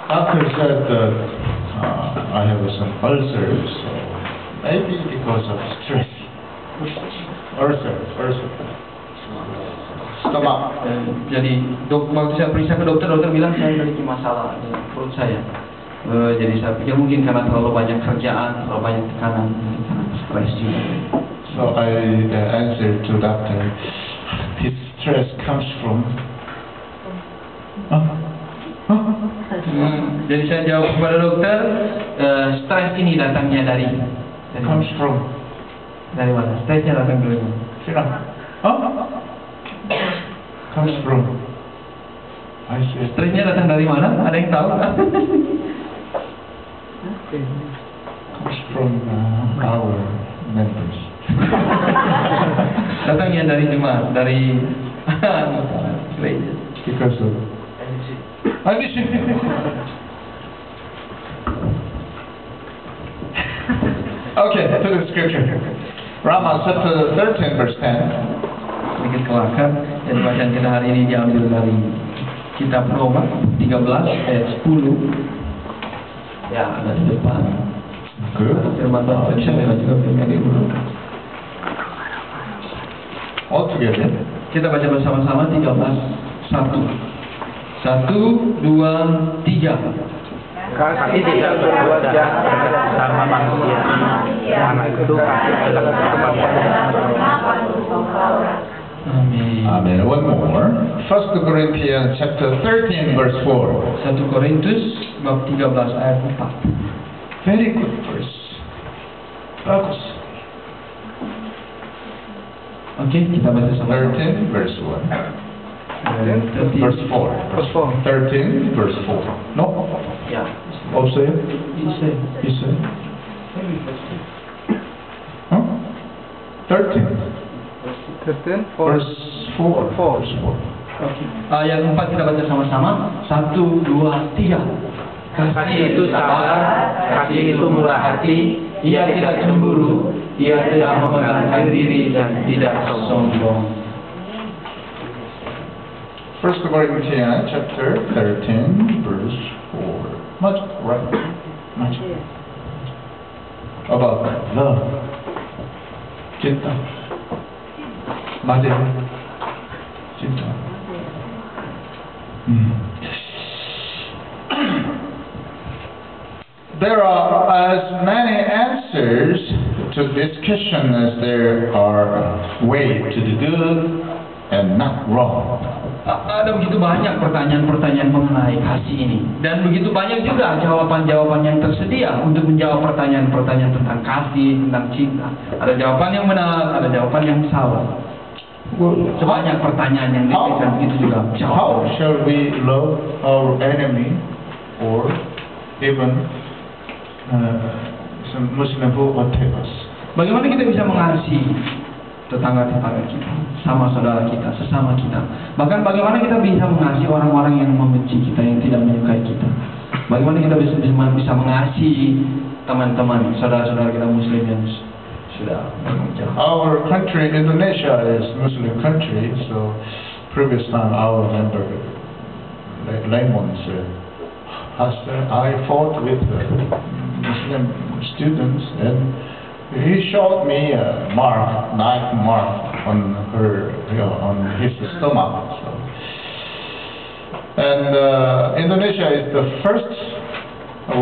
doctor said that I have some ulcers, so maybe because of stress. Ulcer. Stomach. Jadi waktu saya periksa ke dokter bilang saya memiliki masalah di perut saya. Jadi saya pikir mungkin karena terlalu banyak kerjaan, terlalu banyak tekanan, mungkin karena stres juga. So I answered to doctor, his stress comes from. Jadi saya jawab kepada dokter, stres ini datangnya dari Comes from. Dari mana? Stresnya datang dari mana? Comes from. I said. Stresnya datang dari mana? Ada yang tahu? Comes from our members. Datangnya dari jemaat, dari Because of. Okay, to the scripture. Rama chapter 13 verse 10. sedikit kelakar. Dan bacaan kita hari ini diambil dari kitab Roma 13 ayat 10. Ya, ada di depan. Good. Firman Tuhan saya juga firman Ibu. All together. Kita baca bersama-sama 13 1 2 3. Kasih tidak berbuat jahat sama manusia, karena itu kasih adalah kemampuan. Amin. Amen. One more. 1 Corinthians chapter 13 verse 4. 1 Korintus bab 13 ayat 4. Very good verse. Bagus. Oke, kita baca sama-sama. 13 verse 1. Verse 4. Verse 4. 13 verse 4. No? Ya. Also, Bisa. he said. Huh? 13. 13 Verse 4. Verse 4. Oke. Ayat 4 kita baca sama-sama. 1 2 3. Kasih itu sabar, kasih itu murah hati, ia tidak cemburu, ia tidak membanggakan diri dan tidak sombong. 1 Corinthians chapter 13 verse 4. Much right. Much. About love. Cinta. 맞아요. cinta. There are as many answers to this question as there are ways to the good and not wrong. Ada begitu banyak pertanyaan-pertanyaan mengenai kasih ini, dan begitu banyak juga jawaban-jawaban yang tersedia untuk menjawab pertanyaan-pertanyaan tentang kasih, tentang cinta. Ada jawaban yang benar, ada jawaban yang salah. Sebanyak pertanyaan yang diberikan begitu juga How jawaban. shall we love our enemy or even some Muslim who attack us? Bagaimana kita bisa mengasihi tetangga-tetangga kita, sama saudara kita, sesama kita. Bahkan bagaimana kita bisa mengasihi orang-orang yang membenci kita, yang tidak menyukai kita. Bagaimana kita bisa mengasihi teman-teman, saudara-saudara kita Muslim yang sudah berhijrah. Our country, Indonesia, is Muslim country, so previous time our member Lemon said, Pastor, I fought with Muslim students and he showed me a knife mark on on his stomach. So. And Indonesia is the first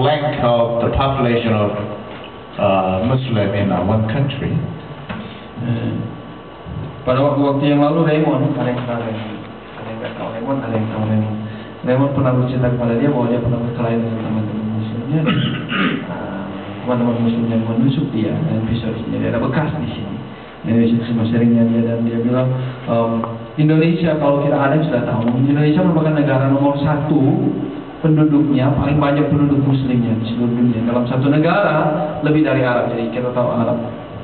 rank of the population of Muslim in one country. Pada waktu yang lalu Raymond, ada yang nggak tahu Raymond, ada yang tahu Raymond. Raymond pernah bercerita kepada dia bahwa dia pernah berkelahi dengan teman-teman Muslimnya. Teman-teman Muslim yang menusuk dia dan pisaunya, dia ada bekas di sini. Indonesia sama seringnya dia, dan dia bilang Indonesia, kalau kita ada sudah tahu, Indonesia merupakan negara nomor 1 penduduknya, paling banyak penduduk Muslimnya di seluruh dunia. Dalam satu negara lebih dari Arab, jadi kita tahu Arab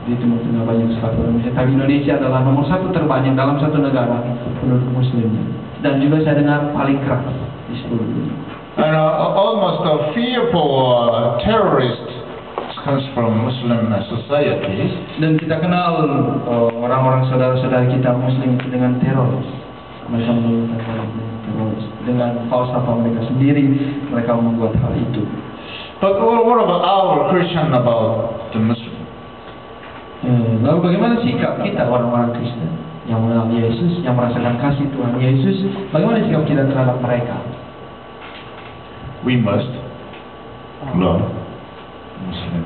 di Timur Tengah banyak sekali orang Muslim, tapi Indonesia adalah nomor 1 terbanyak dalam satu negara penduduk Muslimnya, dan juga saya dengar paling keras di seluruh dunia. And almost a fearful terrorist comes from Muslim society. Dan kita kenal orang-orang saudara-saudara kita Muslim itu dengan teroris. Mereka menurunkan terus dengan falsafah mereka sendiri, mereka membuat hal itu. But what about our Christian about the Muslim? Lalu bagaimana sikap kita orang-orang Kristen yang mengenal Yesus, yang merasakan kasih Tuhan Yesus? Bagaimana sikap kita terhadap mereka? We must love Muslim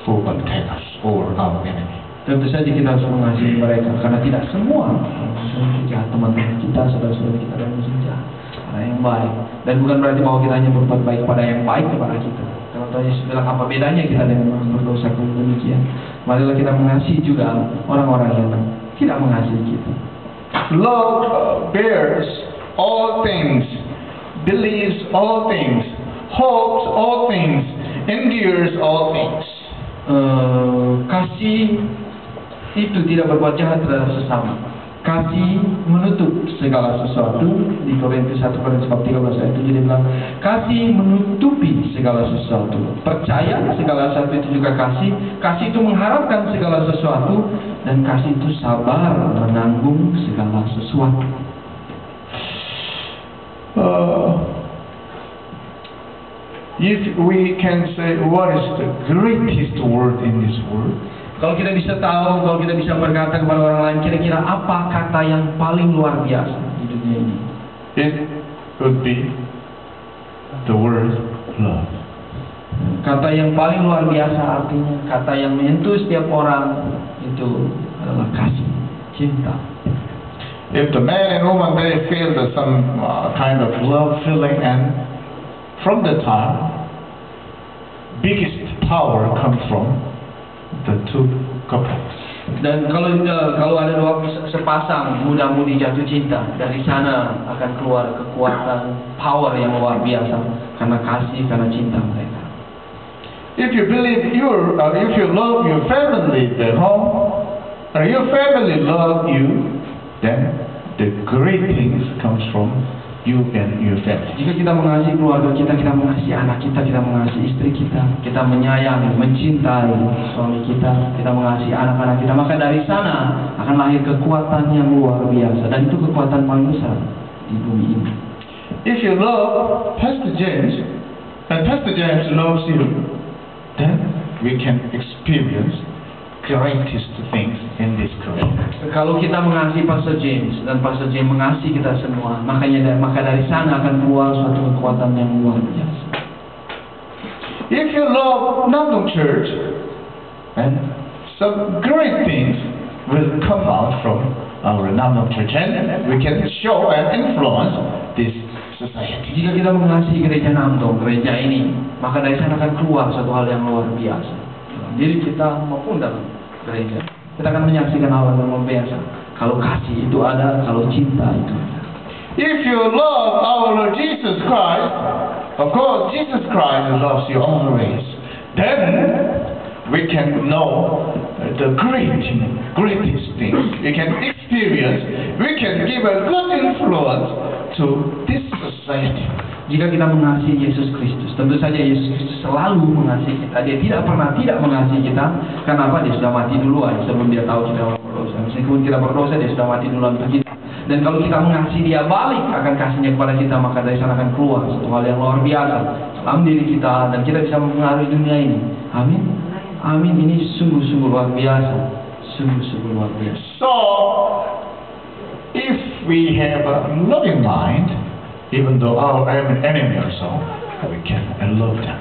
who attack us or our enemy. Tentu saja kita harus mengasihi mereka, karena tidak semua Muslim jahat, teman-teman kita, saudara-saudara kita dan Muslim jahat, orang yang baik. Dan bukan berarti bahwa kita hanya berbuat baik kepada yang baik kepada kita. Kalau Tuhan Yesus bilang apa bedanya kita dengan orang berdosa demikian? Marilah kita mengasihi juga orang-orang yang tidak mengasihi kita. Love bears all things, believes all things, hopes all things, endures all things. Kasih itu tidak berbuat jahat terhadap sesama. Kasih menutup segala sesuatu. Di Korintus 1 Korintus 13 ayat 7 dia bilang, kasih menutupi segala sesuatu. Percaya segala sesuatu itu juga kasih. Kasih itu mengharapkan segala sesuatu, dan kasih itu sabar menanggung segala sesuatu. If we can say what is the greatest word in this world, Kalau kita bisa tahu, kalau kita bisa berkata kepada orang lain, kira-kira apa kata yang paling luar biasa di dunia ini? it would be the word love. Kata yang paling luar biasa, artinya kata yang menyentuh setiap orang, itu adalah kasih, cinta. If the man and woman they feel that some kind of love feeling, and from the time, biggest power comes from the two couples. Dan kalau ada dua sepasang muda-mudi jatuh cinta, dari sana akan keluar kekuatan, power yang luar biasa, karena kasih, karena cinta mereka. If you believe if you love your family at home, or your family love you, then the great things comes from you and your family. Jika kita mengasihi keluarga kita, kita mengasihi anak kita mengasihi istri kita menyayangi, mencintai suami kita mengasihi anak-anak kita, maka dari sana akan lahir kekuatan yang luar biasa, dan itu kekuatan paling besar di bumi ini. If you love Pastor James, and Pastor James loves you, then we can experience greatest things in this career. Kalau kita mengasihi Pastor James dan Pastor James mengasihi kita semua, maka dari sana akan keluar suatu kekuatan yang luar biasa. If you love Namdong Church, and some great things will come out from our Namdong Church, and we can show and influence this society. Jika kita mengasihi gereja Namdong, gereja ini, maka dari sana akan keluar suatu hal yang luar biasa dalam diri kita maupun dalam gereja. Kita akan menyaksikan hal yang luar biasa. Kalau kasih itu ada, kalau cinta itu ada. If you love our Lord Jesus Christ, of course Jesus Christ loves you always, then we can know the greatest things. We can experience, we can give a good influence to this society. Jika kita mengasihi Yesus Kristus, tentu saja Yesus Kristus selalu mengasihi kita. Dia tidak pernah tidak mengasihi kita. Kenapa? Dia sudah mati duluan sebelum dia tahu kita berdosa. Meskipun kita berdosa, dia sudah mati duluan untuk kita. Dan kalau kita mengasihi dia balik akan kasihnya kepada kita, maka dari sana akan keluar satu hal yang luar biasa dalam diri kita, dan kita bisa mempengaruhi dunia ini. Amin. Amin. Ini sungguh-sungguh luar biasa. Sungguh-sungguh luar biasa. So, if we have a loving mind, even though our enemy are so, we can love them.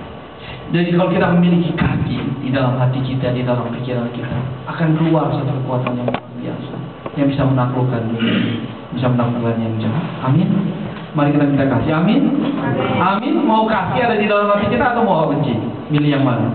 Jadi kalau kita memiliki kaki di dalam hati kita, di dalam pikiran kita, akan keluar satu kekuatan yang luar biasa, yang bisa menaklukkan dunia, bisa menaklukkan yang jahat. Amin. Mari kita minta kasih. Amin. Amin. Mau kasih ada di dalam hati kita atau mau benci? Milih yang mana?